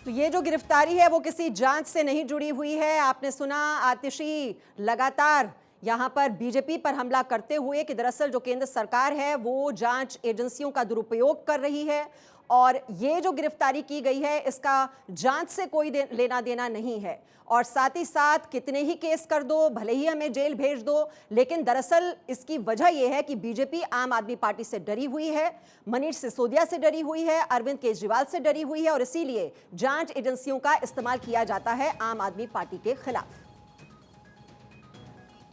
तो ये जो गिरफ्तारी है वो किसी जांच से नहीं जुड़ी हुई है। आपने सुना आतिशी लगातार यहां पर बीजेपी पर हमला करते हुए कि दरअसल जो केंद्र सरकार है वो जांच एजेंसियों का दुरुपयोग कर रही है और ये जो गिरफ्तारी की गई है इसका जांच से कोई लेना देना नहीं है। और साथ ही साथ कितने ही केस कर दो, भले ही हमें जेल भेज दो, लेकिन दरअसल इसकी वजह यह है कि बीजेपी आम आदमी पार्टी से डरी हुई है, मनीष सिसोदिया से डरी हुई है, अरविंद केजरीवाल से डरी हुई है और इसीलिए जांच एजेंसियों का इस्तेमाल किया जाता है आम आदमी पार्टी के खिलाफ।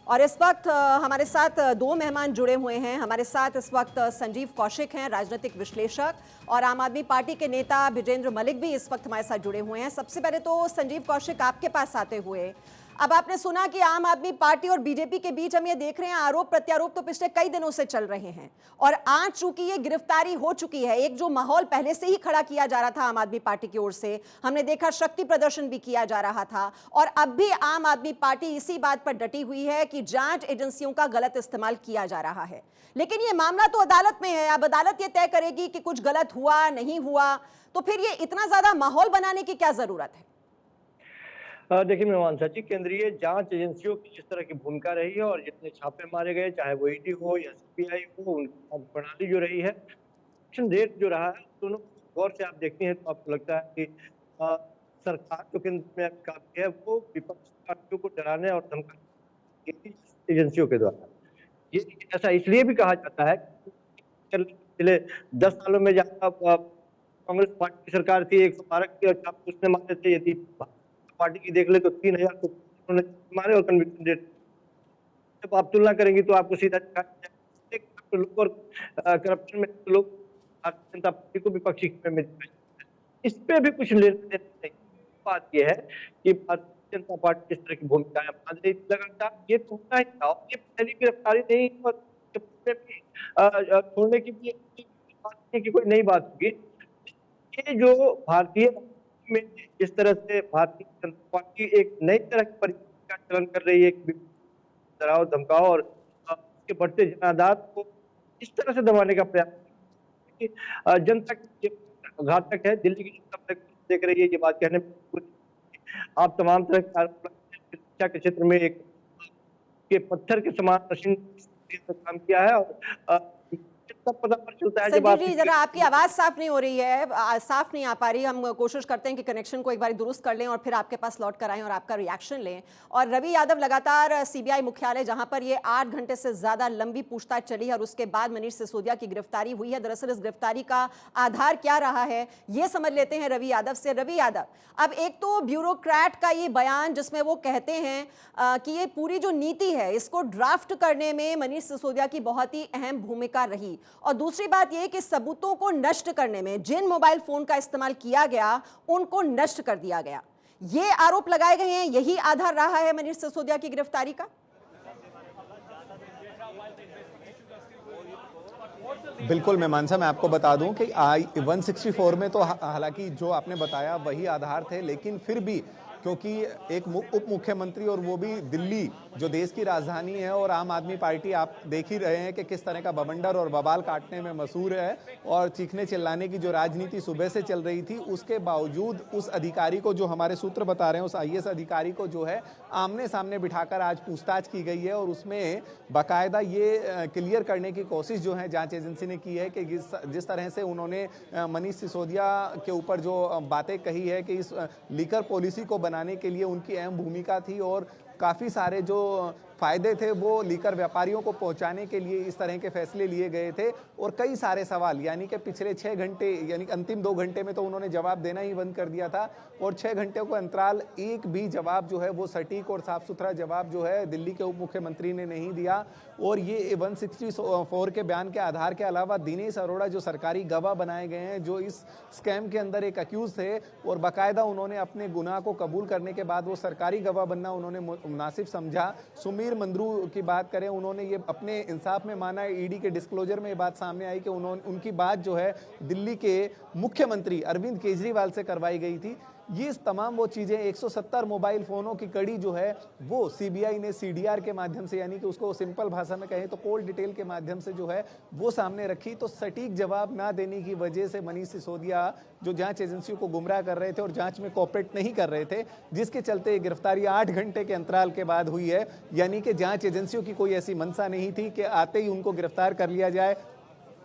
और इस वक्त हमारे साथ दो मेहमान जुड़े हुए हैं। हमारे साथ इस वक्त संजीव कौशिक हैं, राजनीतिक विश्लेषक, और आम आदमी पार्टी के नेता बिजेंद्र मलिक भी इस वक्त हमारे साथ जुड़े हुए हैं। सबसे पहले तो संजीव कौशिक, आपके पास आते हुए, अब आपने सुना कि आम आदमी पार्टी और बीजेपी के बीच हम ये देख रहे हैं आरोप प्रत्यारोप तो पिछले कई दिनों से चल रहे हैं और आज चूंकि ये गिरफ्तारी हो चुकी है, एक जो माहौल पहले से ही खड़ा किया जा रहा था आम आदमी पार्टी की ओर से, हमने देखा शक्ति प्रदर्शन भी किया जा रहा था और अब भी आम आदमी पार्टी इसी बात पर डटी हुई है कि जांच एजेंसियों का गलत इस्तेमाल किया जा रहा है। लेकिन ये मामला तो अदालत में है, अब अदालत ये तय करेगी कि कुछ गलत हुआ नहीं हुआ, तो फिर ये इतना ज्यादा माहौल बनाने की क्या जरूरत है? देखिए मीमांसा जी, केंद्रीय जांच एजेंसियों की जिस तरह की भूमिका रही है और जितने छापे मारे गए, चाहे वो ईडी हो या सीबीआई हो, उनकी प्रणाली जो रही है, एक्शन रेट जो रहा है, दोनों गौर से आप देखती हैं तो आपको लगता है कि सरकार जो केंद्र में काफी है वो विपक्ष पार्टियों को डराने और धमकाने एजेंसियों के द्वारा। ये ऐसा इसलिए भी कहा जाता है पिछले 10 सालों में जहाँ कांग्रेस पार्टी की सरकार थी, 112 की और छापे उसने मारे थे। यदि पार्टी की देख ले तो 3000 को उन्होंने मारे और कन्विक्शन रेट जब आप तुलना करेंगे तो आपको सीधा लोग और करप्शन में लोग भारतीय जनता पार्टी को विपक्षी में इस पे भी कुछ लेने नहीं। बात यह है कि भारतीय जनता पार्टी इस तरह की भूमिका लगातार ये तो होता ही था और ये पहली गिरफ्तारी नहीं और छोड़ने की भी बात नहीं कि कोई नई बात होगी। ये जो भारतीय में जिस तरह से भारतीय जनता पार्टी एक नई तरह की परिस्थिति का चलन कर रही है, डराओ धमकाओ और उसके बढ़ते जनाधार को इस तरह से दबाने का प्रयास जनता की घातक है। दिल्ली की जनता देख रही है, ये बात कहने में आप तमाम तरह शिक्षा के क्षेत्र में एक के पत्थर के समान काम किया है और तब पता चलता है जब संजीव जी, जरा आपकी आवाज साफ नहीं हो रही है, साफ नहीं आ पा रही। हम कोशिश करते हैं कि कनेक्शन को एक बार दुरुस्त कर लें और फिर आपके पास लौट कर आएं और आपका रिएक्शन लें। और रवि यादव लगातार सीबीआई मुख्यालय, जहां पर ये 8 घंटे से ज्यादा लंबी पूछताछ चली है और उसके बाद मनीष सिसोदिया की गिरफ्तारी हुई है, दरअसल इस गिरफ्तारी का आधार क्या रहा है ये समझ लेते हैं रवि यादव से। रवि यादव, अब एक तो ब्यूरोक्रेट का ये बयान जिसमें वो कहते हैं कि ये पूरी जो नीति है इसको ड्राफ्ट करने में मनीष सिसोदिया की बहुत ही अहम भूमिका रही, और दूसरी बात यह कि सबूतों को नष्ट करने में जिन मोबाइल फोन का इस्तेमाल किया गया उनको नष्ट कर दिया गया, ये आरोप लगाए गए हैं, यही आधार रहा है मनीष सिसोदिया की गिरफ्तारी का। बिल्कुल मीमांसा, मैं आपको बता दूं कि 164 में तो हालांकि जो आपने बताया वही आधार थे, लेकिन फिर भी क्योंकि एक उप मुख्यमंत्री और वो भी दिल्ली जो देश की राजधानी है, और आम आदमी पार्टी आप देख ही रहे हैं कि किस तरह का बवंडर और बवाल काटने में मशहूर है और चीखने चिल्लाने की जो राजनीति सुबह से चल रही थी, उसके बावजूद उस अधिकारी को, जो हमारे सूत्र बता रहे हैं, उस आईएएस अधिकारी को जो है आमने सामने बिठाकर आज पूछताछ की गई है और उसमें बाकायदा ये क्लियर करने की कोशिश जो है जांच एजेंसी ने की है कि जिस तरह से उन्होंने मनीष सिसोदिया के ऊपर जो बातें कही है कि इस लीकर पॉलिसी को बनाने के लिए उनकी अहम भूमिका थी और काफ़ी सारे जो फायदे थे वो लीकर व्यापारियों को पहुंचाने के लिए इस तरह के फैसले लिए गए थे। और कई सारे सवाल, यानी कि पिछले 6 घंटे, यानी अंतिम 2 घंटे में तो उन्होंने जवाब देना ही बंद कर दिया था और 6 घंटे को अंतराल एक भी जवाब जो है वो सटीक और साफ सुथरा जवाब जो है दिल्ली के उप मुख्यमंत्री ने नहीं दिया। और ये 164 के बयान के आधार के अलावा दिनेश अरोड़ा जो सरकारी गवाह बनाए गए हैं, जो इस स्कैम के अंदर एक अक्यूज थे और बाकायदा उन्होंने अपने गुनाह को कबूल करने के बाद वो सरकारी गवाह बनना उन्होंने मुनासिब समझा। सुमीर मंद्रू की बात करें, उन्होंने ये अपने इंसाफ में माना, ईडी के डिस्क्लोजर में ये बात सामने आई कि उनकी बात जो है दिल्ली के मुख्यमंत्री अरविंद केजरीवाल से करवाई गई थी। ये तमाम वो चीजें 170 मोबाइल फोनों की कड़ी जो है वो सीबीआई ने सीडीआर के माध्यम से, यानी कि उसको सिंपल भाषा में कहें तो कोल्ड डिटेल के माध्यम से जो है वो सामने रखी। तो सटीक जवाब ना देने की वजह से मनीष सिसोदिया जो जांच एजेंसियों को गुमराह कर रहे थे और जांच में कोऑपरेट नहीं कर रहे थे, जिसके चलते गिरफ्तारी 8 घंटे के अंतराल के बाद हुई है। यानी कि जांच एजेंसियों की कोई ऐसी मंशा नहीं थी कि आते ही उनको गिरफ्तार कर लिया जाए,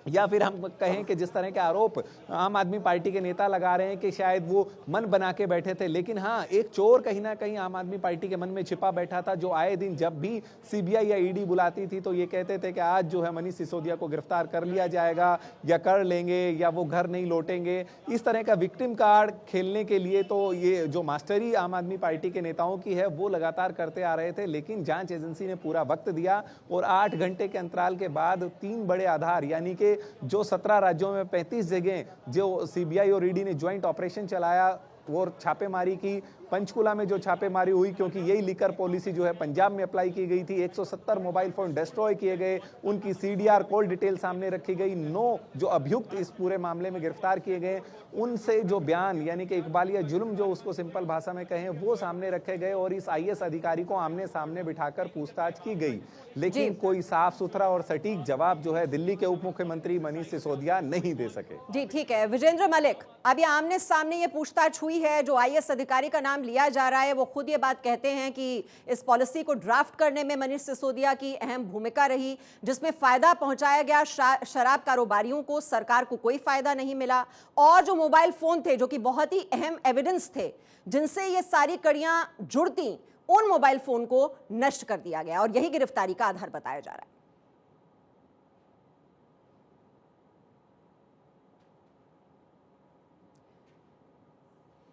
या फिर हम कहें कि जिस तरह के आरोप आम आदमी पार्टी के नेता लगा रहे हैं कि शायद वो मन बना के बैठे थे। लेकिन हाँ, एक चोर कहीं ना कहीं आम आदमी पार्टी के मन में छिपा बैठा था, जो आए दिन जब भी सीबीआई या ईडी बुलाती थी तो ये कहते थे कि आज जो है मनीष सिसोदिया को गिरफ्तार कर लिया जाएगा या कर लेंगे या वो घर नहीं लौटेंगे। इस तरह का विक्टिम कार्ड खेलने के लिए तो ये जो मास्टरी आम आदमी पार्टी के नेताओं की है वो लगातार करते आ रहे थे। लेकिन जांच एजेंसी ने पूरा वक्त दिया और 8 घंटे के अंतराल के बाद 3 बड़े आधार, यानी कि जो 17 राज्यों में 35 जगह जो सीबीआई और ईडी ने ज्वाइंट ऑपरेशन चलाया और छापेमारी की, पंचकुला में जो छापेमारी हुई क्योंकि यही लीकर पॉलिसी जो है पंजाब में अप्लाई की गई थी, 170 मोबाइल फोन डिस्ट्रॉय किए गए, उनकी सीडीआर कॉल डिटेल सामने रखी गई, 9 जो अभियुक्त इस पूरे मामले में गिरफ्तार किए गए उनसे जो बयान यानी कि इकबालिया जुल्म जो उसको सिंपल भाषा में कहें वो सामने रखे गए और इस आईएएस अधिकारी को आमने सामने बिठाकर पूछताछ की गई। लेकिन कोई साफ सुथरा और सटीक जवाब जो है दिल्ली के उप मुख्यमंत्री मनीष सिसोदिया नहीं दे सके। जी ठीक है विजेंद्र मलिक, अब ये आमने सामने ये पूछताछ हुई है, जो आईएएस अधिकारी का नाम लिया जा रहा है वो खुद ये बात कहते हैं कि इस पॉलिसी को ड्राफ्ट करने में मनीष सिसोदिया की अहम भूमिका रही, जिसमें फायदा पहुंचाया गया शराब कारोबारियों को, सरकार को कोई फायदा नहीं मिला। और जो मोबाइल फोन थे जो कि बहुत ही अहम एविडेंस थे जिनसे ये सारी कड़ियां जुड़ती, उन मोबाइल फोन को नष्ट कर दिया गया और यही गिरफ्तारी का आधार बताया जा रहा है।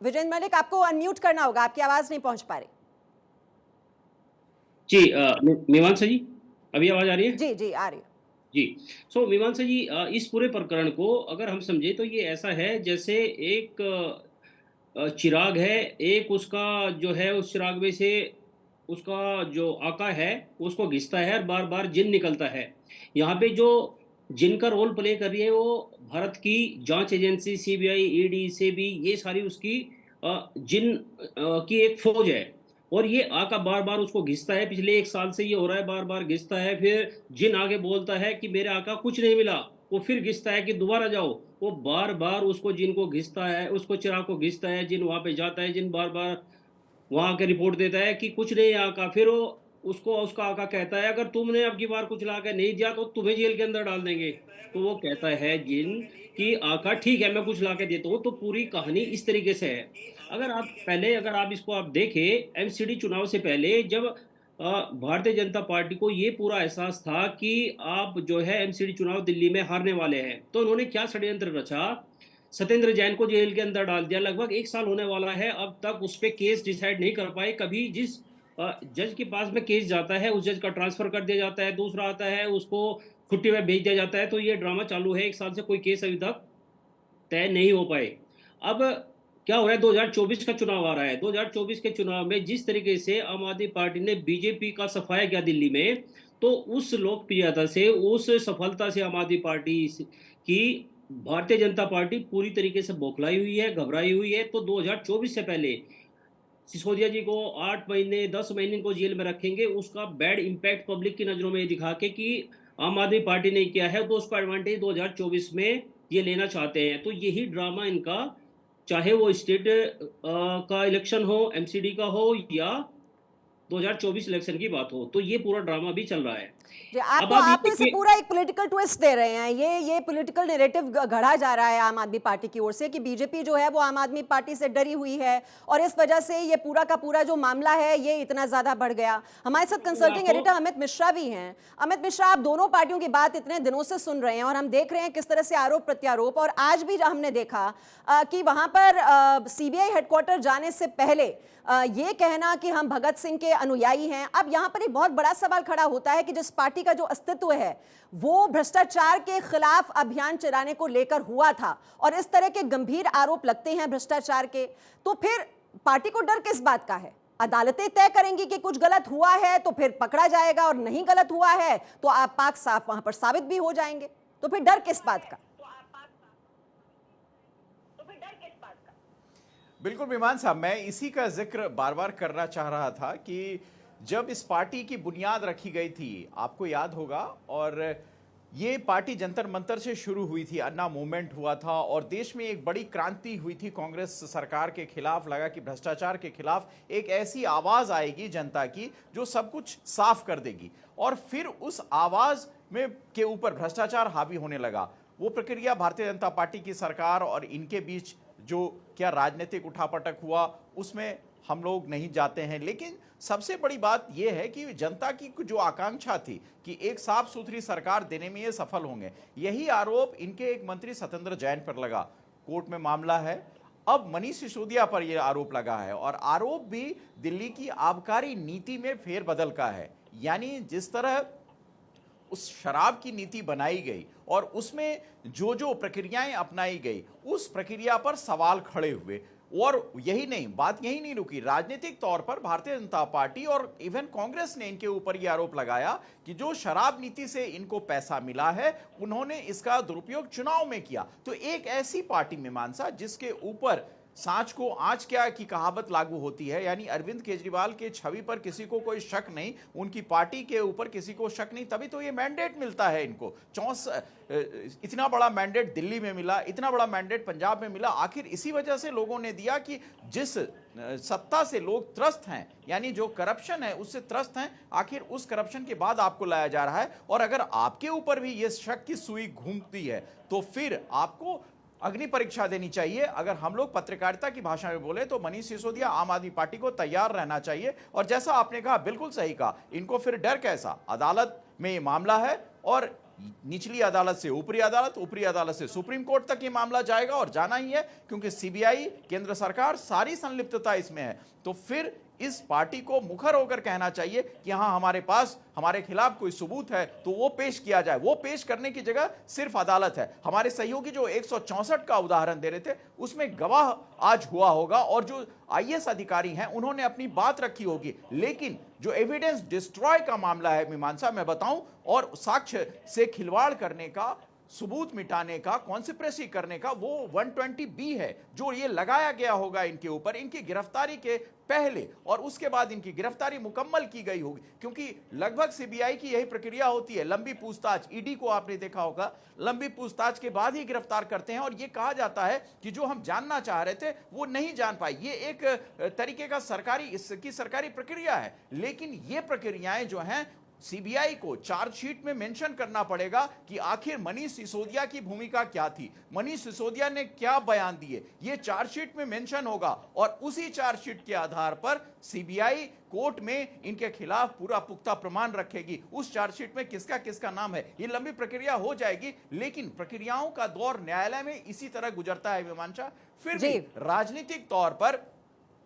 विजेंद्र मलिक, आपको अनम्यूट करना होगा, आपकी आवाज नहीं पहुंच पा रही। जी मीमांसा जी, अभी आवाज आ रही है? जी जी आ रही है। जी मीमांसा जी, इस पूरे प्रकरण को अगर हम समझे तो ये ऐसा है जैसे एक चिराग है, एक उसका जो है उस चिराग में से उसका जो आका है उसको घिसता है और बार बार जिन निकलता है। यहाँ पे जो जिन का रोल प्ले कर रही है वो भारत की जांच एजेंसी सीबीआई ईडी से भी ये सारी उसकी जिन की एक फौज है और ये आका बार बार उसको घिसता है। पिछले 1 साल से ये हो रहा है, बार बार घिसता है। फिर जिन आगे बोलता है कि मेरे आका कुछ नहीं मिला, वो फिर घिसता है कि दोबारा जाओ, वो बार बार उसको जिन को घिसता है, उसको चिराग को घिसता है। जिन वहां पे जाता है, जिन बार बार वहां आके रिपोर्ट देता है कि कुछ नहीं आका। फिर वो उसको उसका आका कहता है अगर तुमने अब की बार कुछ ला के नहीं दिया तो तुम्हें जेल के अंदर डाल देंगे। तो वो कहता है जिन कि आका ठीक है मैं कुछ ला के देता हूँ। तो पूरी कहानी इस तरीके से है। अगर आप इसको आप देखें, एमसीडी चुनाव से पहले जब भारतीय जनता पार्टी को ये पूरा एहसास था कि आप जो है एमसीडी चुनाव दिल्ली में हारने वाले हैं, तो उन्होंने क्या षड्यंत्र रचा, सत्येंद्र जैन को जेल के अंदर डाल दिया। लगभग 1 साल होने वाला है, अब तक उस पर केस डिसाइड नहीं कर पाए। कभी जिस जज के पास में केस जाता है उस जज का ट्रांसफर कर दिया जाता है, दूसरा आता है उसको छुट्टी में भेज दिया जाता है। तो ये ड्रामा चालू है 1 साल से, कोई केस अभी तक तय नहीं हो पाए। अब क्या हो रहा है, 2024 का चुनाव आ रहा है। 2024 के चुनाव में जिस तरीके से आम आदमी पार्टी ने बीजेपी का सफाया किया दिल्ली में, तो उस लोकप्रियता से, उस सफलता से आम आदमी पार्टी की भारतीय जनता पार्टी पूरी तरीके से बौखलाई हुई है, घबराई हुई है। तो 2024 से पहले सिसोदिया जी को 8 महीने 10 महीने को जेल में रखेंगे, उसका बैड इंपैक्ट पब्लिक की नजरों में दिखा के कि आम आदमी पार्टी ने किया है, तो उसका एडवांटेज 2024 में ये लेना चाहते हैं। तो यही ड्रामा इनका, चाहे वो स्टेट का इलेक्शन हो, एमसीडी का हो या 2024 इलेक्शन की बात हो, तो ये पूरा ड्रामा भी चल रहा है। आप इसे पूरा एक पॉलिटिकल ट्विस्ट दे रहे हैं। ये पॉलिटिकल नैरेटिव गढ़ा जा रहा है आम आदमी पार्टी की ओर से कि बीजेपी जो है वो आम आदमी पार्टी से डरी हुई है और इस वजह से ये पूरा का पूरा जो मामला है ये इतना ज्यादा बढ़ गया। हमारे साथ कंसल्टिंग एडिटर अमित मिश्रा भी हैं। अमित मिश्रा, आप दोनों पार्टियों की बात इतने दिनों से सुन रहे हैं और हम देख रहे हैं किस तरह से आरोप प्रत्यारोप, और आज भी हमने देखा कि वहां पर सीबीआई हेडक्वार्टर जाने से पहले ये कहना कि हम भगत सिंह के अनुयायी हैं। अब यहां पर एक बहुत बड़ा सवाल खड़ा होता है कि जिस पार्टी का जो अस्तित्व है वो भ्रष्टाचार के खिलाफ अभियान चलाने को लेकर हुआ था और इस तरह के गंभीर आरोप लगते हैं भ्रष्टाचार के, तो फिर पार्टी को डर किस बात का है? अदालतें तय करेंगी कि कुछ गलत हुआ है तो फिर पकड़ा जाएगा और नहीं गलत हुआ है तो आप पाक साफ वहां पर साबित भी हो जाएंगे, तो फिर डर किस बात का? बिल्कुल विमान साहब, मैं इसी का जिक्र बार बार करना चाह रहा था कि जब इस पार्टी की बुनियाद रखी गई थी, आपको याद होगा, और ये पार्टी जंतर मंतर से शुरू हुई थी, अन्ना मूवमेंट हुआ था और देश में एक बड़ी क्रांति हुई थी कांग्रेस सरकार के खिलाफ। लगा कि भ्रष्टाचार के खिलाफ एक ऐसी आवाज आएगी जनता की जो सब कुछ साफ कर देगी, और फिर उस आवाज में के ऊपर भ्रष्टाचार हावी होने लगा। वो प्रक्रिया भारतीय जनता पार्टी की सरकार और इनके बीच जो क्या राजनीतिक उठापटक हुआ उसमें हम लोग नहीं जाते हैं, लेकिन सबसे बड़ी बात यह है कि जनता की जो आकांक्षा थी कि एक साफ सुथरी सरकार देने में ये सफल होंगे, यही आरोप इनके एक मंत्री सत्येंद्र जैन पर लगा। कोर्ट में मामला है, अब मनीष सिसोदिया पर यह आरोप लगा है, और आरोप भी दिल्ली की आबकारी नीति में फेरबदल का है। यानी जिस तरह उस शराब की नीति बनाई गई और उसमें जो जो प्रक्रियाएं अपनाई गई, उस प्रक्रिया पर सवाल खड़े हुए। और यही नहीं, बात यही नहीं रुकी, राजनीतिक तौर पर भारतीय जनता पार्टी और इवन कांग्रेस ने इनके ऊपर यह आरोप लगाया कि जो शराब नीति से इनको पैसा मिला है, उन्होंने इसका दुरुपयोग चुनाव में किया। तो एक ऐसी पार्टी मीमांसा जिसके ऊपर सांच को आंच क्या की कहावत लागू होती है, यानी अरविंद केजरीवाल के छवि पर किसी को कोई शक नहीं, उनकी पार्टी के ऊपर किसी को शक नहीं, तभी तो ये मैंडेट मिलता है इनको। इतना बड़ा मैंडेट दिल्ली में मिला, इतना बड़ा मैंडेट पंजाब में मिला, आखिर इसी वजह से लोगों ने दिया कि जिस सत्ता से लोग त्रस्त हैं, यानी जो करप्शन है उससे त्रस्त हैं, आखिर उस करप्शन के बाद आपको लाया जा रहा है। और अगर आपके ऊपर भी ये शक की सुई घूमती है तो फिर आपको अग्नि परीक्षा देनी चाहिए। अगर हम लोग पत्रकारिता की भाषा में बोले तो मनीष सिसोदिया, आम आदमी पार्टी को तैयार रहना चाहिए। और जैसा आपने कहा, बिल्कुल सही कहा, इनको फिर डर कैसा, अदालत में ये मामला है और निचली अदालत से ऊपरी अदालत, ऊपरी अदालत से सुप्रीम कोर्ट तक ये मामला जाएगा, और जाना ही है क्योंकि सीबीआई, केंद्र सरकार, सारी संलिप्तता इसमें है। तो फिर इस पार्टी को मुखर होकर कहना चाहिए कि हाँ, हमारे पास हमारे खिलाफ कोई सबूत है तो वो पेश किया जाए। वो पेश करने की जगह सिर्फ अदालत है। हमारे सहयोगी जो 164 का उदाहरण दे रहे थे, उसमें गवाह आज हुआ होगा और जो आईएएस अधिकारी हैं उन्होंने अपनी बात रखी होगी, लेकिन जो एविडेंस डिस्ट्रॉय का मामला है मीमांसा, मैं बताऊं, और साक्ष्य से खिलवाड़ करने का, सबूत मिटाने का, कॉन्स्पिरेसी करने का, वो 120B है जो ये लगाया गया होगा इनके ऊपर, इनकी गिरफ्तारी के पहले, और उसके बाद इनकी गिरफ्तारी मुकम्मल की गई होगी। क्योंकि लगभग सीबीआई की यही प्रक्रिया होती है, लंबी पूछताछ, ईडी को आपने देखा होगा, लंबी पूछताछ के बाद ही गिरफ्तार करते हैं। और ये कहा जाता है कि जो हम जानना चाह रहे थे वो नहीं जान पाए। ये एक तरीके का सरकारी प्रक्रिया है, लेकिन ये प्रक्रियाएं जो हैं, सीबीआई को चार्जशीट में मेंशन करना पड़ेगा कि आखिर मनीष सिसोदिया की भूमिका क्या थी, मनीष सिसोदिया ने क्या बयान दिए, ये चार्जशीट में मेंशन होगा, और उसी चार्जशीट के आधार पर सीबीआई कोर्ट में इनके खिलाफ पूरा पुख्ता प्रमाण रखेगी। उस चार्जशीट में किसका किसका नाम है, ये लंबी प्रक्रिया हो जाएगी। लेकिन प्रक्रियाओं का दौर न्यायालय में इसी तरह गुजरता है मीमांसा। फिर भी राजनीतिक तौर पर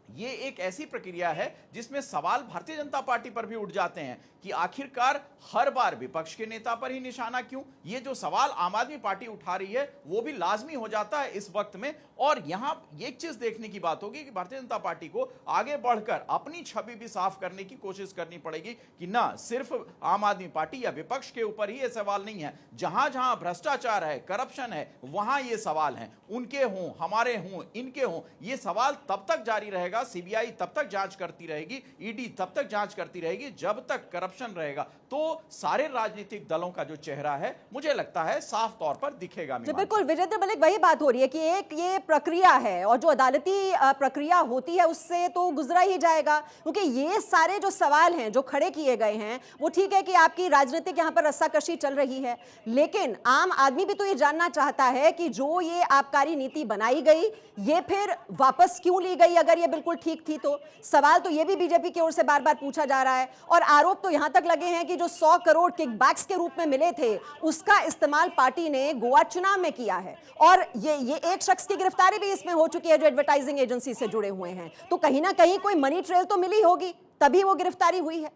ये एक ऐसी प्रक्रिया है जिसमें सवाल भारतीय जनता पार्टी पर भी उठ जाते हैं कि आखिरकार हर बार विपक्ष के नेता पर ही निशाना क्यों। ये जो सवाल आम आदमी पार्टी उठा रही है वो भी लाजमी हो जाता है इस वक्त में। और यहां एक चीज देखने की बात होगी कि भारतीय जनता पार्टी को आगे बढ़कर अपनी छवि भी साफ करने की कोशिश करनी पड़ेगी कि ना सिर्फ आम आदमी पार्टी या विपक्ष के ऊपर ही ये सवाल नहीं है, जहां जहां भ्रष्टाचार है, करप्शन है, वहां ये सवाल हैं, उनके हों, हमारे हों, इनके हों, ये सवाल तब तक जारी रहेगा, सीबीआई तब तक जांच करती रहेगी, ईडी तब तक जांच करती रहेगी जब तक करप्शन रहेगा। तो सारे राजनीतिक दलों का जो चेहरा है, मुझे लगता है साफ तौर पर दिखेगा। बिल्कुल विजेंद्र मलिक, वही बात हो रही है कि एक ये प्रक्रिया है और जो अदालती प्रक्रिया होती है उससे तो गुजरा ही जाएगा, क्योंकि ये सारे जो सवाल हैं जो खड़े किए गए हैं, वो ठीक है कि आपकी राजनीतिक यहाँ पर रस्साकशी चल रही है, लेकिन आम आदमी भी तो ये जानना चाहता है कि जो ये आबकारी नीति बनाई गई, ये फिर वापस क्यों ली गई। अगर ये बिल्कुल ठीक थी तो सवाल तो ये भी बीजेपी की ओर से बार बार पूछा जा रहा है। और आरोप तो यहां तक लगे हैं कि जो 100 करोड़ किकबैक्स के रूप में मिले थे, उसका इस्तेमाल पार्टी ने गोवा चुनाव में किया है। और ये एक शख्स की गिरफ्तारी भी इसमें हो चुकी है जो एडवर्टाइजिंग एजेंसी से जुड़े हुए हैं। तो कहीं ना कहीं कोई मनी ट्रेल तो मिली होगी, तभी वो गिरफ्तारी हुई है।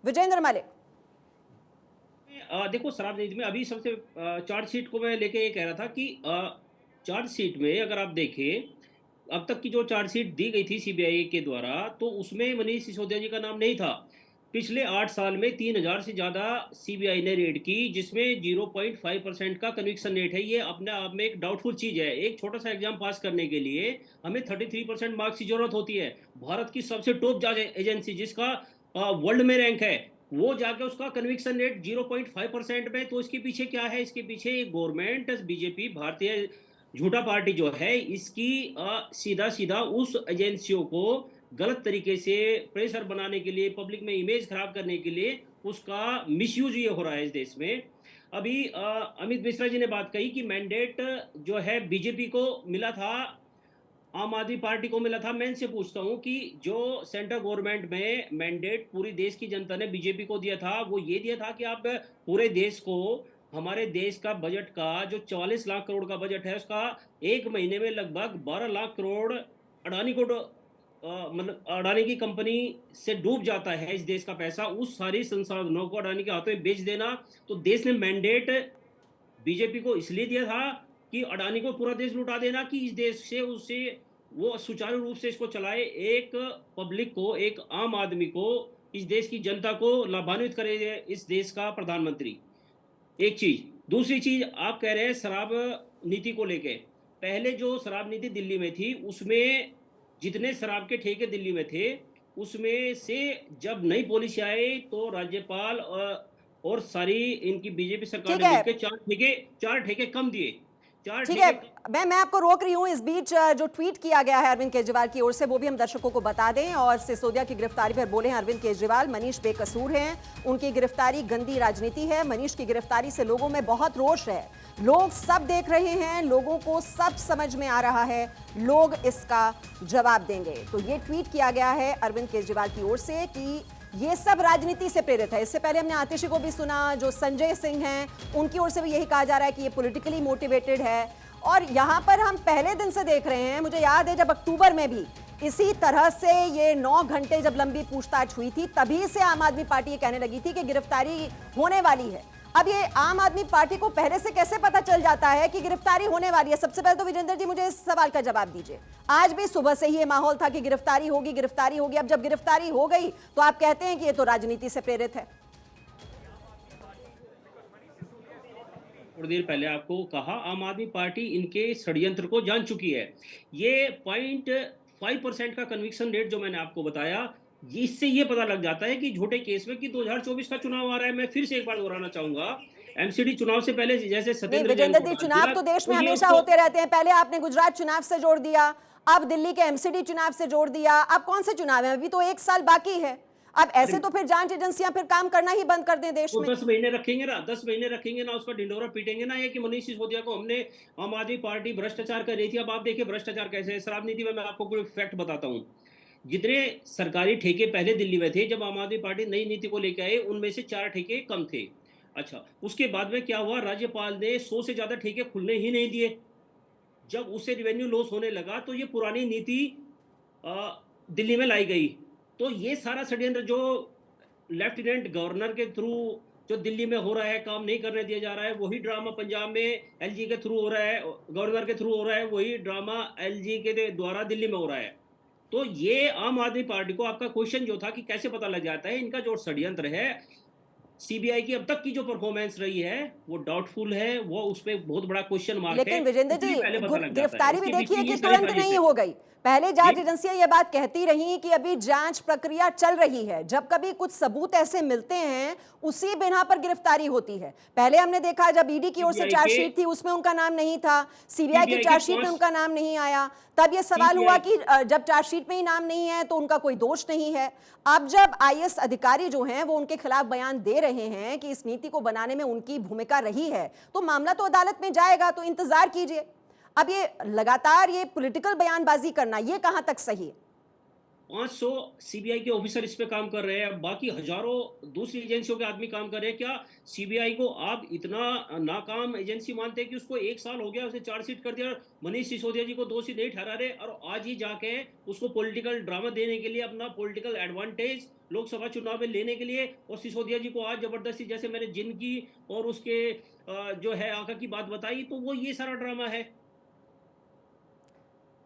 विजेंद्र मलिक, देखो शराब नीति में अभी सबसे चार्जशीट को मैं लेके ये कह रहा था कि चार्जशीट में अगर आप देखें अब तक की जो चार्जशीट दी गई थी सीबीआई के द्वारा, तो उसमें मनीष सिसोदिया जी का नाम नहीं था। पिछले 8 साल में 3000 से ज़्यादा सीबीआई ने रेड की, जिसमें 0.5% का कन्विक्शन रेट है। ये अपने आप में एक डाउटफुल चीज़ है। एक छोटा सा एग्जाम पास करने के लिए हमें 33% मार्क्स की जरूरत होती है। भारत की सबसे टॉप जांच एजेंसी जिसका वर्ल्ड में रैंक है, वो जाके उसका कन्विक्शन रेट 0.5% में। तो इसके पीछे क्या है? इसके पीछे गवर्नमेंट बीजेपी भारतीय झूठा पार्टी जो है, इसकी सीधा सीधा उस एजेंसियों को गलत तरीके से प्रेशर बनाने के लिए, पब्लिक में इमेज खराब करने के लिए उसका मिसयूज ये हो रहा है इस देश में। अभी अमित मिश्रा जी ने बात कही कि मैंडेट जो है बीजेपी को मिला था, आम आदमी पार्टी को मिला था। मैं इनसे पूछता हूं कि जो सेंट्रल गवर्नमेंट में मैंडेट पूरी देश की जनता ने बीजेपी को दिया था, वो ये दिया था कि आप पूरे देश को, हमारे देश का बजट का जो 44 लाख करोड़ का बजट है, उसका एक महीने में लगभग 12 लाख करोड़ अडानी को मतलब अडानी की कंपनी से डूब जाता है इस देश का पैसा। उस सारी संसाधनों को अडानी के हाथों में बेच देना। तो देश ने मैंडेट बीजेपी को इसलिए दिया था कि अडानी को पूरा देश लुटा देना, कि इस देश से उससे वो सुचारू रूप से इसको चलाए, एक पब्लिक को, एक आम आदमी को, इस देश की जनता को लाभान्वित करे इस देश का प्रधानमंत्री। एक चीज। दूसरी चीज, आप कह रहे हैं शराब नीति को लेके, पहले जो शराब नीति दिल्ली में थी, उसमें जितने शराब के ठेके दिल्ली में थे, उसमें से जब नई पॉलिसी आई तो राज्यपाल और सारी इनकी बीजेपी सरकार ठीक ने है, मिलकर चार ठेके कम दिए। चार ठीक है। ठेके मैं आपको रोक रही हूं। इस बीच जो ट्वीट किया गया है अरविंद केजरीवाल की ओर से, वो भी हम दर्शकों को बता दें। और सिसोदिया की गिरफ्तारी पर बोले हैं अरविंद केजरीवाल, मनीष बेकसूर हैं, उनकी गिरफ्तारी गंदी राजनीति है। मनीष की गिरफ्तारी से लोगों में बहुत रोष है, लोग सब देख रहे हैं, लोगों को सब समझ में आ रहा है, लोग इसका जवाब देंगे। तो ये ट्वीट किया गया है अरविंद केजरीवाल की ओर से कि ये सब राजनीति से प्रेरित है। इससे पहले हमने आतिशी को भी सुना, जो संजय सिंह हैं, उनकी ओर से भी यही कहा जा रहा है कि ये पॉलिटिकली मोटिवेटेड है। और यहां पर हम पहले दिन से देख रहे हैं, मुझे याद है जब अक्टूबर में भी इसी तरह से ये 9 घंटे जब लंबी पूछताछ हुई थी, तभी से आम आदमी पार्टी ये कहने लगी थी कि गिरफ्तारी होने वाली है। अब ये आम आदमी पार्टी को पहले से कैसे पता चल जाता है कि गिरफ्तारी होने वाली है? सबसे पहले तो विजेंद्र जी मुझे इस सवाल का जवाब दीजिए। आज भी सुबह से ही ये माहौल था कि गिरफ्तारी होगी, गिरफ्तारी होगी। अब जब गिरफ्तारी हो गई तो आप कहते हैं कि ये तो राजनीति से प्रेरित है। थोड़ी देर पहले आपको कहा, आम आदमी पार्टी इनके षड्यंत्र को जान चुकी है। ये 0.5% का कन्विक्शन रेट जो मैंने आपको बताया, इससे ये पता लग जाता है कि झूठे केस में कि 2024 का चुनाव आ रहा है। मैं फिर से एक बार दोहराना चाहूंगा, एमसीडी चुनाव से पहले जैसे नहीं सत्येंद्र जैन विजेंद्र को जी, हटा चुनाव दिया, तो देश में ये हमेशा उसको- होते रहते हैं। पहले आपने गुजरात चुनाव से जोड़ दिया, अब दिल्ली के एमसीडी चुनाव से जोड़ दिया। अब कौन से चुनाव है? अभी तो 1 साल बाकी है। अब ऐसे तो फिर जांच एजेंसियां फिर काम करना ही बंद कर दें देश तो में। 10 महीने रखेंगे ना, 10 महीने रखेंगे ना, उसका ढिंडोरा पीटेंगे ना। ये कि मनीष सिसोदिया को हमने, आम आदमी पार्टी भ्रष्टाचार कर रही थी। अब आप देखिए भ्रष्टाचार कैसे है। शराब नीति में मैं आपको कोई फैक्ट बताता हूँ। जितने सरकारी ठेके पहले दिल्ली में थे, जब आम आदमी पार्टी नई नीति को लेकर आए, उनमें से 4 ठेके कम थे। अच्छा, उसके बाद में क्या हुआ? राज्यपाल ने 100 से ज्यादा ठेके खुलने ही नहीं दिए। जब उससे रेवेन्यू लॉस होने लगा तो ये पुरानी नीति दिल्ली में लाई गई। तो ये सारा षड्यंत्र जो लेफ्टिनेंट गवर्नर के थ्रू जो दिल्ली में हो रहा है, काम नहीं करने दिया जा रहा है, वही ड्रामा पंजाब में एलजी के थ्रू हो रहा है, गवर्नर के थ्रू हो रहा है, वही ड्रामा एलजी के द्वारा दिल्ली में हो रहा है। तो ये आम आदमी पार्टी को, आपका क्वेश्चन जो था कि कैसे पता लग जाता है, इनका जो षड्यंत्र है, सीबीआई की अब तक की जो परफॉर्मेंस रही है वो डाउटफुल है, वो उस पर बहुत बड़ा क्वेश्चन मार्क है। लेकिन विजेंद्र जी, इसलिए पहले पता लग जाता है। गिरफ्तारी भी इसके पीछे देखिए ये कि सारी तुरंत साजिश नहीं है। हो गई। पहले जांच ये- एजेंसियां ये बात कहती रही कि अभी जांच प्रक्रिया चल रही है। जब कभी कुछ सबूत ऐसे मिलते हैं, उसी बिना पर गिरफ्तारी होती है। पहले हमने देखा जब ईडी की ओर से CBI चार्जशीट थी, उसमें उनका नाम नहीं था। सीबीआई की CBI के चार्जशीट में 5 उनका नाम नहीं आया। तब ये सवाल हुआ कि जब चार्जशीट में ही नाम नहीं है तो उनका कोई दोष नहीं है। अब जब आईएएस अधिकारी जो हैं वो उनके खिलाफ बयान दे रहे हैं कि इस नीति को बनाने में उनकी भूमिका रही है, तो मामला तो अदालत में जाएगा। तो इंतजार कीजिए। अब ये लगातार ये पॉलिटिकल बयानबाजी करना, ये कहां तक सही है? 500 सीबीआई के ऑफिसर इस पे काम कर रहे हैं, बाकी हजारों दूसरी एजेंसियों के आदमी काम कर रहे हैं। क्या सीबीआई को आप इतना नाकाम एजेंसी मानते हैं कि उसको 1 साल हो गया, उसने चार्जशीट कर दिया, मनीष सिसोदिया जी को दोषी नहीं ठहरा रहे, और आज ही जाके उसको पॉलिटिकल ड्रामा देने के लिए, अपना पॉलिटिकल एडवांटेज लोकसभा चुनाव में लेने के लिए, और सिसोदिया जी को आज जबरदस्ती, जैसे मैंने जिनकी और उसके जो है आका की बात बताई, तो वो ये सारा ड्रामा है।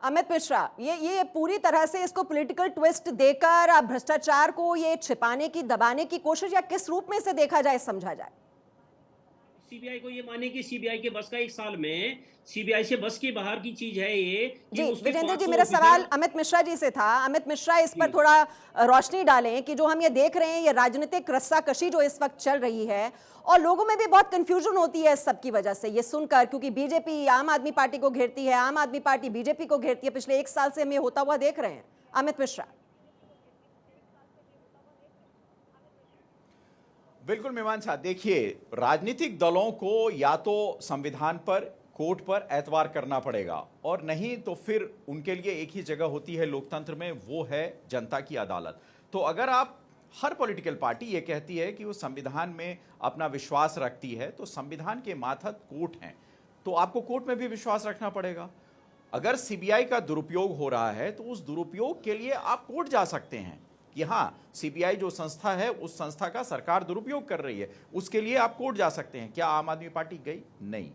अमित मिश्रा, ये पूरी तरह से इसको पॉलिटिकल ट्विस्ट देकर आप भ्रष्टाचार को ये छिपाने की, दबाने की कोशिश, या किस रूप में इसे देखा जाए, समझा जाए? सीबीआई को ये माने कि सीबीआई के बस का 1 साल में सीबीआई से बस के बाहर की चीज है ये कि जी उसके विजेंद्र जी, 500 मेरा सवाल ऑफिसर। अमित मिश्रा जी से था। अमित मिश्रा, इस पर थोड़ा रोशनी डालें कि जो हम ये देख रहे हैं, ये राजनीतिक रस्साकशी जो इस वक्त चल रही है, और लोगों में भी बहुत कंफ्यूजन होती है इस सब की वजह से, ये सुनकर, क्योंकि बीजेपी आम आदमी पार्टी को घेरती है, आम आदमी पार्टी बीजेपी को घेरती है। पिछले 1 साल से हम ये होता हुआ देख रहे हैं। अमित मिश्रा। बिल्कुल मीमांसा, देखिए, राजनीतिक दलों को या तो संविधान पर, कोर्ट पर एतवार करना पड़ेगा, और नहीं तो फिर उनके लिए एक ही जगह होती है लोकतंत्र में, वो है जनता की अदालत। तो अगर आप, हर पॉलिटिकल पार्टी ये कहती है कि वो संविधान में अपना विश्वास रखती है, तो संविधान के मातहत कोर्ट हैं, तो आपको कोर्ट में भी विश्वास रखना पड़ेगा। अगर सीबीआई का दुरुपयोग हो रहा है तो उस दुरुपयोग के लिए आप कोर्ट जा सकते हैं कि हाँ, सीबीआई जो संस्था है, उस संस्था का सरकार दुरुपयोग कर रही है, उसके लिए आप कोर्ट जा सकते हैं। क्या आम आदमी पार्टी गई? नहीं।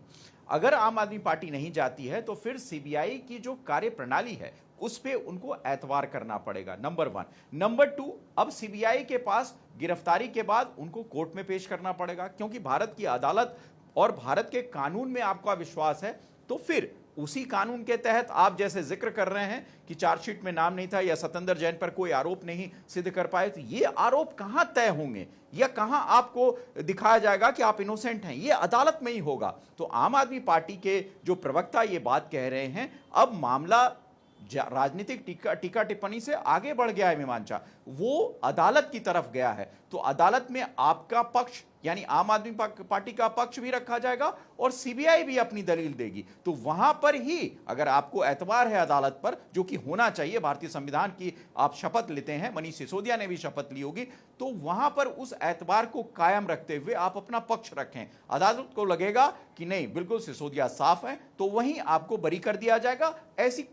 अगर आम आदमी पार्टी नहीं जाती है तो फिर सीबीआई की जो कार्यप्रणाली है उस पे उनको एतवार करना पड़ेगा, नंबर 1। नंबर 2, अब सीबीआई के पास गिरफ्तारी के बाद उनको कोर्ट में पेश करना पड़ेगा, क्योंकि भारत की अदालत और भारत के कानून में आपका विश्वास है, तो फिर उसी कानून के तहत आप जैसे जिक्र कर रहे हैं कि चार्जशीट में नाम नहीं था या सत्येंद्र जैन पर कोई आरोप नहीं सिद्ध कर पाए, तो ये आरोप कहां तय होंगे या कहां आपको दिखाया जाएगा कि आप इनोसेंट हैं? ये अदालत में ही होगा। तो आम आदमी पार्टी के जो प्रवक्ता ये बात कह रहे हैं, अब मामला राजनीतिक टीका टिप्पणी से आगे बढ़ गया है मीमांसा, वो अदालत की तरफ गया है। तो अदालत में आपका पक्ष, यानी आम आदमी पार्टी का पक्ष भी रखा जाएगा और सीबीआई भी अपनी दलील देगी। तो वहां पर ही अगर आपको एतबार है अदालत पर, जो कि होना चाहिए, भारतीय संविधान की आप शपथ लेते हैं, मनीष सिसोदिया ने भी शपथ ली होगी, तो वहां पर उस एतबार को कायम रखते हुए आप अपना पक्ष रखें। अदालत को लगेगा कि नहीं, बिल्कुल सिसोदिया साफ है, तो वहीं आपको बरी कर दिया जाएगा। ऐसी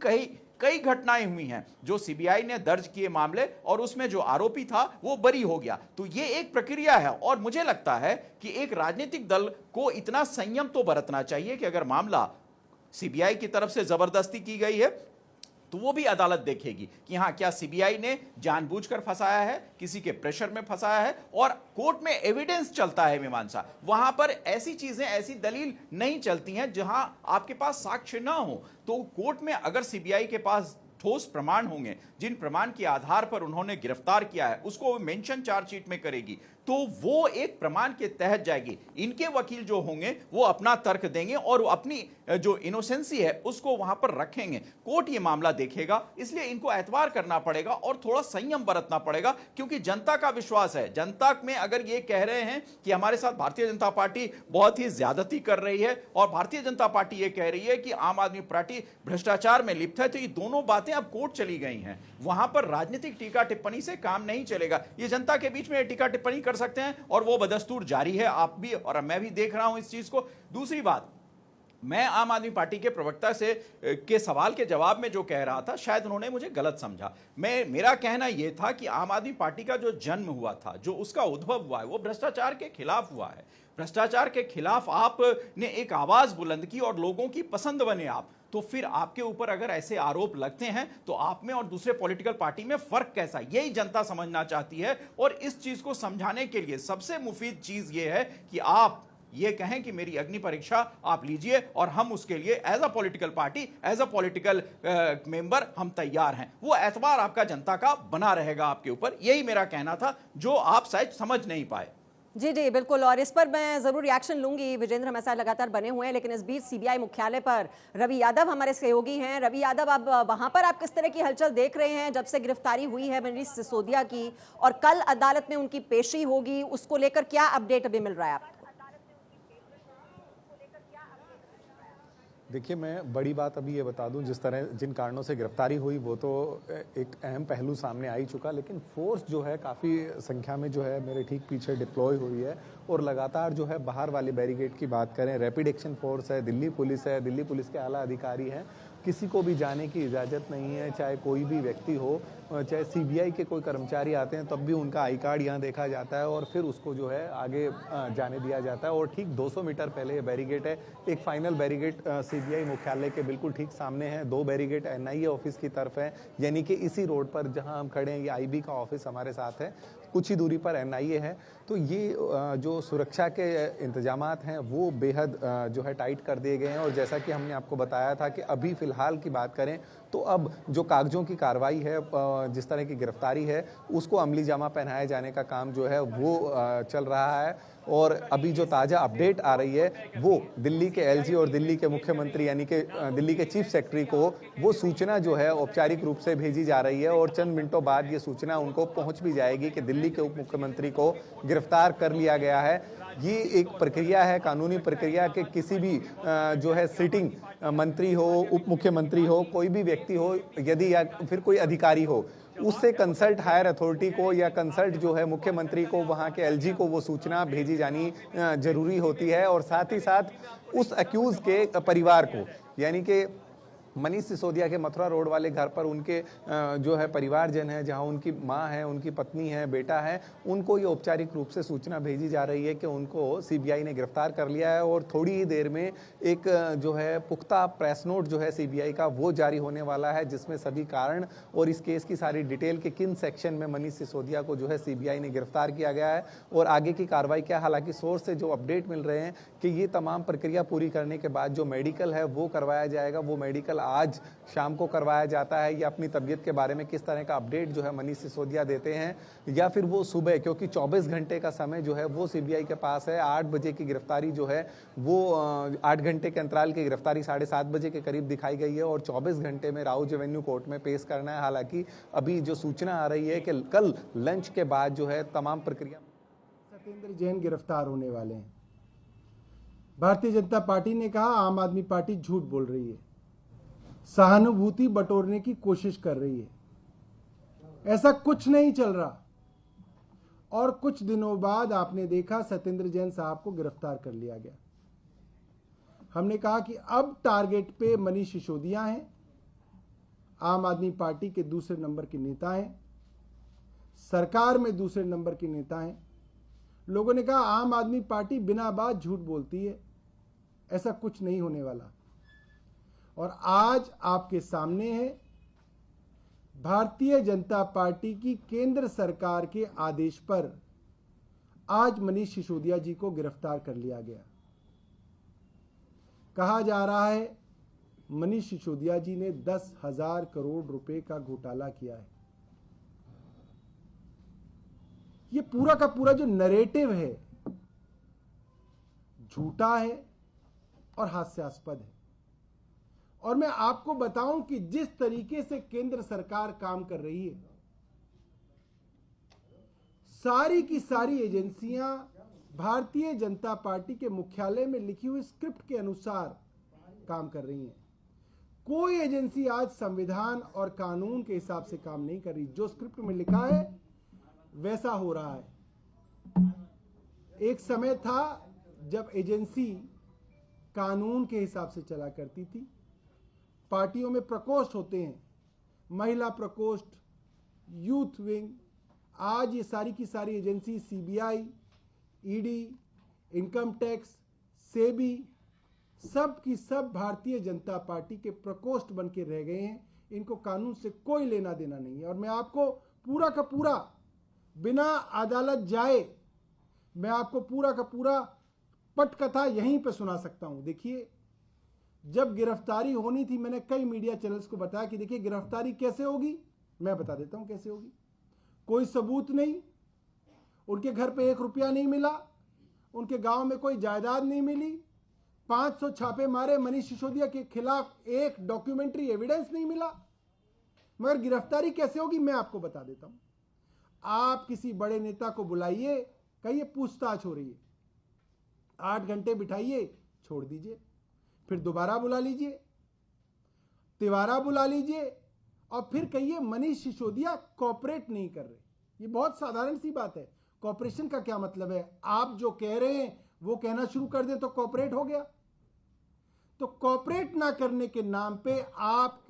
कई घटनाएं हुई हैं जो सीबीआई ने दर्ज किए मामले, और उसमें जो आरोपी था वो बरी हो गया। तो ये एक प्रक्रिया है, और मुझे लगता है कि एक राजनीतिक दल को इतना संयम तो बरतना चाहिए कि अगर मामला सीबीआई की तरफ से जबरदस्ती की गई है तो वो भी अदालत देखेगी कि हाँ, क्या सीबीआई ने जानबूझकर फंसाया है, किसी के प्रेशर में फंसाया है, और कोर्ट में एविडेंस चलता है मीमांसा। वहां पर ऐसी चीजें, ऐसी दलील नहीं चलती हैं जहां आपके पास साक्ष्य ना हो। तो कोर्ट में अगर सीबीआई के पास ठोस प्रमाण होंगे, जिन प्रमाण के आधार पर उन्होंने गिरफ्तार किया है उसको मेंशन चार्जशीट में करेगी, तो वो एक प्रमाण के तहत जाएगी। इनके वकील जो होंगे वो अपना तर्क देंगे और अपनी जो इनोसेंसी है उसको वहां पर रखेंगे। कोर्ट ये मामला देखेगा, इसलिए इनको एतवार करना पड़ेगा और थोड़ा संयम बरतना पड़ेगा, क्योंकि जनता का विश्वास है। जनता में अगर ये कह रहे हैं कि हमारे साथ भारतीय जनता पार्टी बहुत ही ज्यादती कर रही है, और भारतीय जनता पार्टी ये कह रही है कि आम आदमी पार्टी भ्रष्टाचार में लिप्त है, तो ये दोनों बातें अब कोर्ट चली गई हैं। वहां पर राजनीतिक टीका टिप्पणी से काम नहीं चलेगा। ये जनता के बीच में टीका टिप्पणी कर सकते हैं, और वो बदस्तूर जारी है, आप भी और मैं भी देख रहा हूं इस चीज को। दूसरी बात, मैं आम आदमी पार्टी के प्रवक्ता से के सवाल के जवाब में जो कह रहा था, शायद उन्होंने मुझे गलत समझा। मेरा कहना यह था कि आम आदमी पार्टी का जो जन्म हुआ था, जो उसका उद्भव हुआ है, वो भ्रष्टाचार के खिलाफ हुआ है। भ्रष्टाचार के खिलाफ आपने एक आवाज बुलंद की और लोगों की पसंद बने आप, तो फिर आपके ऊपर अगर ऐसे आरोप लगते हैं तो आप में और दूसरे पॉलिटिकल पार्टी में फर्क कैसा, यही जनता समझना चाहती है। और इस चीज को समझाने के लिए सबसे मुफीद चीज यह है कि आप ये कहें कि मेरी अग्नि परीक्षा आप लीजिए, और हम उसके लिए as a political party, as a political member हम तैयार हैं। वो एतबार आपका जनता का बना रहेगा आपके ऊपर। यही मेरा कहना था, जो आप शायद समझ नहीं पाए। जी जी बिल्कुल, और इस पर मैं जरूर रिएक्शन लूंगी। विजेंद्र हमारे साथ लगातार बने हुए हैं, लेकिन इस बीच सीबीआई मुख्यालय पर रवि यादव हमारे सहयोगी हैं। रवि यादव, अब वहां पर आप किस तरह की हलचल देख रहे हैं जब से गिरफ्तारी हुई है मनीष सिसोदिया की, और कल अदालत में उनकी पेशी होगी, उसको लेकर क्या अपडेट अभी मिल रहा है आपको? देखिए, मैं बड़ी बात अभी ये बता दूं, जिस तरह जिन कारणों से गिरफ्तारी हुई वो तो एक अहम पहलू सामने आ ही चुका, लेकिन फोर्स जो है काफ़ी संख्या में जो है मेरे ठीक पीछे डिप्लॉय हुई है, और लगातार जो है बाहर वाली बैरिकेड की बात करें, रैपिड एक्शन फोर्स है, दिल्ली पुलिस के आला अधिकारी हैं, किसी को भी जाने की इजाज़त नहीं है, चाहे कोई भी व्यक्ति हो। चाहे सीबीआई के कोई कर्मचारी आते हैं तब भी उनका आई कार्ड यहाँ देखा जाता है और फिर उसको जो है आगे जाने दिया जाता है। और ठीक 200 मीटर पहले ये बैरिगेट है, एक फाइनल बैरिगेट सीबीआई मुख्यालय के बिल्कुल ठीक सामने है, 2 बैरिगेट एनआईए ऑफिस की तरफ है, यानी कि इसी रोड पर जहाँ हम खड़े हैं ये आईबी का ऑफिस हमारे साथ है, कुछ ही दूरी पर एनआईए है। तो ये जो सुरक्षा के इंतजामात हैं वो बेहद जो है टाइट कर दिए गए हैं। और जैसा कि हमने आपको बताया था कि अभी फ़िलहाल की बात करें तो अब जो कागज़ों की कार्रवाई है, जिस तरह की गिरफ्तारी है, उसको अमली जामा पहनाए जाने का काम जो है वो चल रहा है। और अभी जो ताज़ा अपडेट आ रही है वो दिल्ली के एलजी और दिल्ली के मुख्यमंत्री यानी कि दिल्ली के चीफ सेक्रेटरी को वो सूचना जो है औपचारिक रूप से भेजी जा रही है और चंद मिनटों बाद ये सूचना उनको पहुंच भी जाएगी कि दिल्ली के उप मुख्यमंत्री को गिरफ्तार कर लिया गया है। ये एक प्रक्रिया है, कानूनी प्रक्रिया के किसी भी जो है सिटिंग मंत्री हो, उप मुख्यमंत्री हो, कोई भी व्यक्ति हो, यदि या फिर कोई अधिकारी हो, उससे कंसल्ट हायर अथॉरिटी को या कंसल्ट जो है मुख्यमंत्री को, वहाँ के एलजी को वो सूचना भेजी जानी जरूरी होती है। और साथ ही साथ उस अक्यूज के परिवार को, यानी कि मनीष सिसोदिया के मथुरा रोड वाले घर पर उनके जो है परिवारजन है, जहां उनकी मां है, उनकी पत्नी है, बेटा है, उनको ये औपचारिक रूप से सूचना भेजी जा रही है कि उनको सीबीआई ने गिरफ्तार कर लिया है। और थोड़ी ही देर में एक जो है पुख्ता प्रेस नोट जो है सीबीआई का वो जारी होने वाला है, जिसमें सभी कारण और इस केस की सारी डिटेल के किन सेक्शन में मनीष सिसोदिया को जो है सीबीआई ने गिरफ्तार किया गया है और आगे की कार्रवाई क्या। हालांकि सोर्स से जो अपडेट मिल रहे हैं कि ये तमाम प्रक्रिया पूरी करने के बाद जो मेडिकल है वो करवाया जाएगा, वो मेडिकल आज शाम को करवाया जाता है। या अपनी तबीयत के बारे में किस तरह का अपडेट जो है मनीष सिसोदिया देते हैं, या फिर वो सुबह, क्योंकि 24 घंटे का समय जो है वो सीबीआई के पास है। 8 बजे की गिरफ्तारी जो है वो 8 घंटे के अंतराल की गिरफ्तारी 7:30 बजे के करीब दिखाई गई है और 24 घंटे में राउज एवेन्यू कोर्ट में पेश करना है। हालांकि अभी जो सूचना आ रही है कि कल लंच के बाद जो है तमाम प्रक्रिया। सत्येंद्र जैन गिरफ्तार होने वाले हैं। भारतीय जनता पार्टी ने कहा आम आदमी पार्टी झूठ बोल रही है, सहानुभूति बटोरने की कोशिश कर रही है। ऐसा कुछ नहीं चल रहा। और कुछ दिनों बाद आपने देखा सत्येंद्र जैन साहब को गिरफ्तार कर लिया गया। हमने कहा कि अब टारगेट पे मनीष सिसोदिया हैं, आम आदमी पार्टी के दूसरे नंबर के नेता हैं, सरकार में दूसरे नंबर के नेता हैं। लोगों ने कहा आम आदमी पार्टी बिना बात झूठ बोलती है, ऐसा कुछ नहीं होने वाला। और आज आपके सामने है भारतीय जनता पार्टी की केंद्र सरकार के आदेश पर आज मनीष सिसोदिया जी को गिरफ्तार कर लिया गया। कहा जा रहा है मनीष सिसोदिया जी ने 10,000 करोड़ रुपए का घोटाला किया है। ये पूरा का पूरा जो नैरेटिव है झूठा है और हास्यास्पद है। और मैं आपको बताऊं कि जिस तरीके से केंद्र सरकार काम कर रही है, सारी की सारी एजेंसियां भारतीय जनता पार्टी के मुख्यालय में लिखी हुई स्क्रिप्ट के अनुसार काम कर रही हैं। कोई एजेंसी आज संविधान और कानून के हिसाब से काम नहीं कर रही। जो स्क्रिप्ट में लिखा है वैसा हो रहा है। एक समय था जब एजेंसी कानून के हिसाब से चला करती थी। पार्टियों में प्रकोष्ठ होते हैं, महिला प्रकोष्ठ, यूथ विंग। आज ये सारी की सारी agency CBI, ED, income tax, SEBI, सब की सब भारतीय जनता पार्टी के प्रकोष्ठ बन के रह गए हैं। इनको कानून से कोई लेना देना नहीं है। और मैं आपको पूरा का पूरा बिना अदालत जाए मैं आपको पूरा का पूरा पटकथा यहीं पे सुना सकता हूं। देखिए, जब गिरफ्तारी होनी थी मैंने कई मीडिया चैनल्स को बताया कि देखिए गिरफ्तारी कैसे होगी, मैं बता देता हूं कैसे होगी। कोई सबूत नहीं, उनके घर पे 1 रुपया नहीं मिला, उनके गांव में कोई जायदाद नहीं मिली, 500 छापे मारे, मनीष सिसोदिया के खिलाफ एक डॉक्यूमेंट्री एविडेंस नहीं मिला। मगर गिरफ्तारी कैसे होगी मैं आपको बता देता हूं। आप किसी बड़े नेता को बुलाइए, कहिए पूछताछ हो रही है, 8 घंटे बिठाइए, छोड़ दीजिए, फिर दोबारा बुला लीजिए, तिवारा बुला लीजिए और फिर कहिए मनीष सिसोदिया कोऑपरेट नहीं कर रहे। ये बहुत साधारण सी बात है। कोऑपरेशन का क्या मतलब है? आप जो कह रहे हैं वो कहना शुरू कर दें तो कोऑपरेट हो गया। तो कोऑपरेट ना करने के नाम पे आप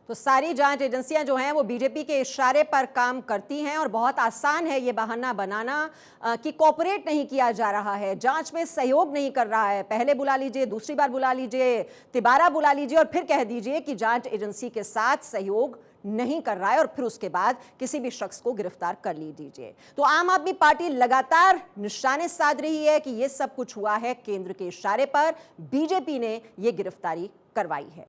तो सारी जांच एजेंसियां जो हैं वो बीजेपी के इशारे पर काम करती हैं और बहुत आसान है ये बहाना बनाना कि कोऑपरेट नहीं किया जा रहा है, जांच में सहयोग नहीं कर रहा है। पहले बुला लीजिए, दूसरी बार बुला लीजिए, तिबारा बुला लीजिए और फिर कह दीजिए कि जांच एजेंसी के साथ सहयोग नहीं कर रहा है और फिर उसके बाद किसी भी शख्स को गिरफ्तार कर लीजिए। तो आम आदमी पार्टी लगातार निशाने साध रही है कि यह सब कुछ हुआ है केंद्र के इशारे पर, बीजेपी ने यह गिरफ्तारी करवाई है।